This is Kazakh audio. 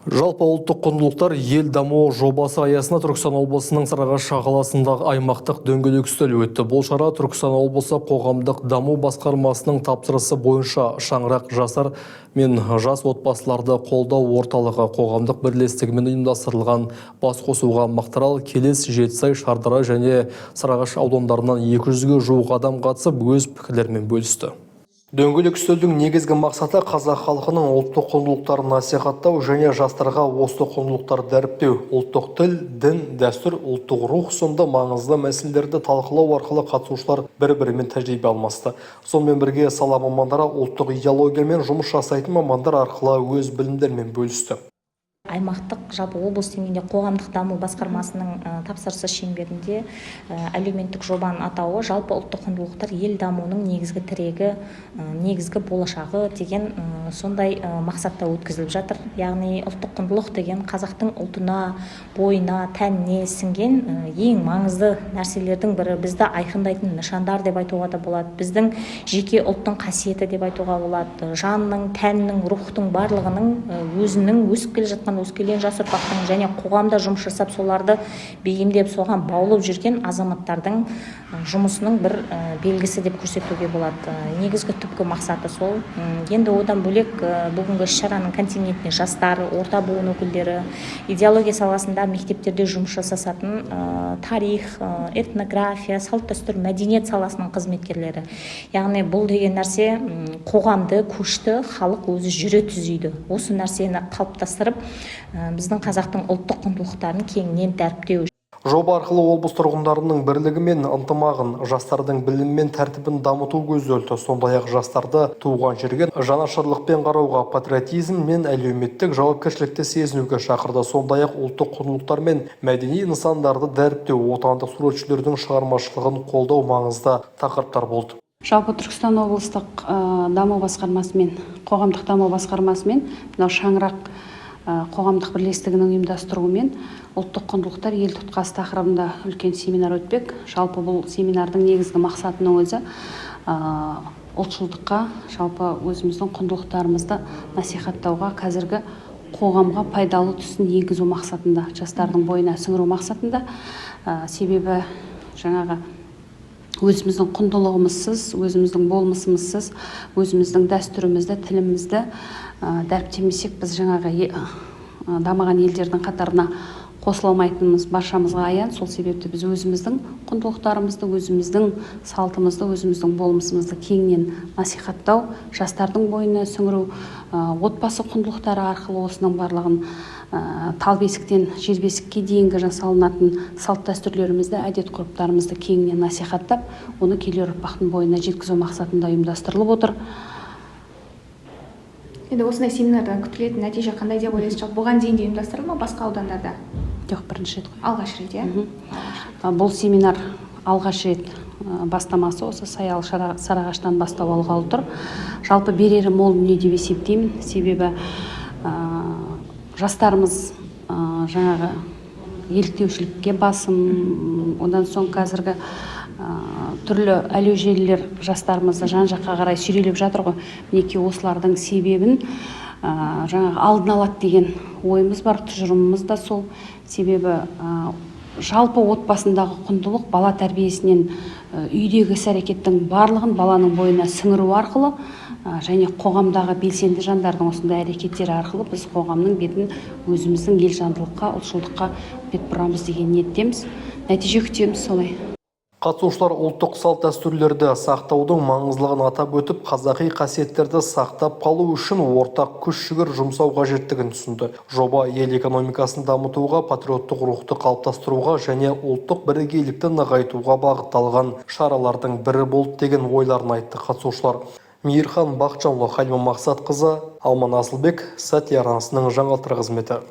Жалпы ұлттық құндылықтар ел дамуы жобасы аясында Түркістан облысының Сарыағаш қаласындағы аймақтық дөңгелек үстел өтті. Бұл шара Түркістан облысы қоғамдық даму басқармасының тапсырысы бойынша шаңырақ жастар мен жас отбасыларды қолдау орталығы қоғамдық бірлестігімен ұйымдастырылған басқосуға Мақтарал, Келес, Жетісай, Шардара және Сарыағаш аудандарынан 200-ге жуық адам қатысып, өз пікірлерімен бөлісті. Дөңгелек үстелдің негізгі мақсаты қазақ халқының ұлттық құндылықтарын насихаттау және жастарға осы құндылықтарды дәріптеу. Ұлттық тіл, дін, дәстүр, ұлттық рух сынды маңызды мәселелерді талқылау арқылы қатысушылар бір-бірімен тәжірибе алмасты. Сонымен бірге сала мамандары ұлттық идеологиямен жұмыс жасайтын мамандар арқылы өз білімдерімен бөлісті. Аймақтық жалпы облыс деңгейінде қоғамдық даму басқармасының тапсырысы шеңберінде әлеуметтік жобаның атауы жалпы ұлттық құндылықтар ел дамуының негізгі тірегі, негізгі болашағы деген сондай мақсатта өткізіліп жатыр. Яғни ұлттық құндылық деген қазақтың ұлтына, бойына, тәніне сіңген ең маңызды нәрселердің бірі, бізді айқындайтын нышандар деп айтуға да болады. Біздің жеке ұлттың қасиеті деп айтуға болады. Жанның, тәннің, рухтың барлығының өзінің өсіп келе жатқан өскелең жас ұрпақтың және қоғамда жұмыс жасап соларды бейімдеп соған баулып жүрген азаматтардың жұмысының бір белгісі деп көрсетуге болады. Негізгі түпкі мақсаты сол. Енді одан бөлек бүгінгі іс-шараның континентіне жастар, орта буын өкілдері, идеология саласында мектептерде жұмыс жасасатын тарих, этнография, салт-дәстүр, мәдениет саласының қызметкерлері. Яғни бұл деген нәрсе қоғамды, көшті халық өзі жүре түзейді. Осы нәрсені қалыптастырып біздің қазақтың ұлттық құндылықтарын кеңінен дәріптеу. Жоба арқылы облыс тұрғындарының бірлігі мен ынтымағын, жастардың білімі мен тәртібін дамыту көзделді. Сондай-ақ жастарды туған жерге жанашырлықпен қарауға, патриотизм мен әлеуметтік жауапкершілікті сезінуге шақырды. Сондай-ақ ұлттық құндылықтар мен мәдени нысандарды дәріптеу, отандық суретшілердің шығармашылығын қолдау маңызды тақырыптар болды. Жалпы Түркістан облыстық даму басқармасымен, қоғамдық даму басқармасымен, мынау шаңырақ қоғамдық бірлестігінің ұйымдастыруымен ұлттық құндылықтар ел тұтқасы тақырыбында үлкен семинар өтпек. Жалпы бұл семинардың негізгі мақсатының өзі ұлтшылдыққа, жалпы өзіміздің құндылықтарымызды насихаттауға, қазіргі қоғамға пайдалы түсін енгізу мақсатында, жастардың бойына сіңіру мақсатында. Себебі жаңағы өзіміздің құндылығымызсыз, өзіміздің болмысымызсыз, өзіміздің дәстүрімізді, тілімізді дәріптемесек, біз жаңағы дамыған елдердің қатарына қосыла алмайтынымыз баршамызға аян. Сол себепті біз өзіміздің құндылықтарымызды, өзіміздің салтымызды, өзіміздің болмысымызды кеңінен насихаттау, жастардың бойына сіңіру, отбасы құндылықтары арқылы осының барлығын тал бесіктен жер бесікке дейінгі жасалынатын салт дәстүрлерімізді, әдет ғұрыптарымызды кеңінен насихаттап, оны келер ұрпақтың бойына жеткізу мақсатында ұйымдастырылып отыр. Енді осындай семинардан күтілетін нәтиже қандай деп ойлайсыз? Бұған дейін де ұйымдастырылды ма басқа аудандарда? Жоқ, бірінші рет. Алғаш рет, Бұл семинар алғаш рет бастамасы осы Саялы Сарыағаштан бастау алғалы тұр. Жалпы берері мол дүние деп есептеймін. Себебі жастарымыз жаңағы еліктеушілікке басым, одан соң қазіргі түрлі әлеу желілер жастарымызды жан-жаққа қарай сүйрелеп жатыр ғой. Мінекей осылардың себебін жаңағы алдын алады деген ойымыз бар, тұжырымымыз да сол. Себебі жалпы отбасындағы құндылық бала тәрбиесінен үйдегі іс-әрекеттің барлығын баланың бойына сіңіру арқылы және қоғамдағы белсенді жандардың осындай әрекеттері арқылы біз қоғамның бетін өзіміздің елжандылыққа, ұлтшылдыққа бет бұрамыз деген ниеттеміз. Нәтиже күтеміз солай. Қатысушылар ұлттық салт дәстүрлерді сақтаудың маңыздылығын атап өтіп, қазақи қасиеттерді сақтап қалу үшін ортақ күш-жігер жұмсау қажеттігін түсінді. Жоба ел экономикасын дамытуға, патриоттық рухты қалыптастыруға және ұлттық бірегейлікті нығайтуға бағытталған шаралардың бірі болды деген ойларын айтты қатысушылар. Мейірхан Бақытжанұлы, Халима Мақсатқызы, Алман Асылбек, Сәтле арнасының жаңалықтар қызметі.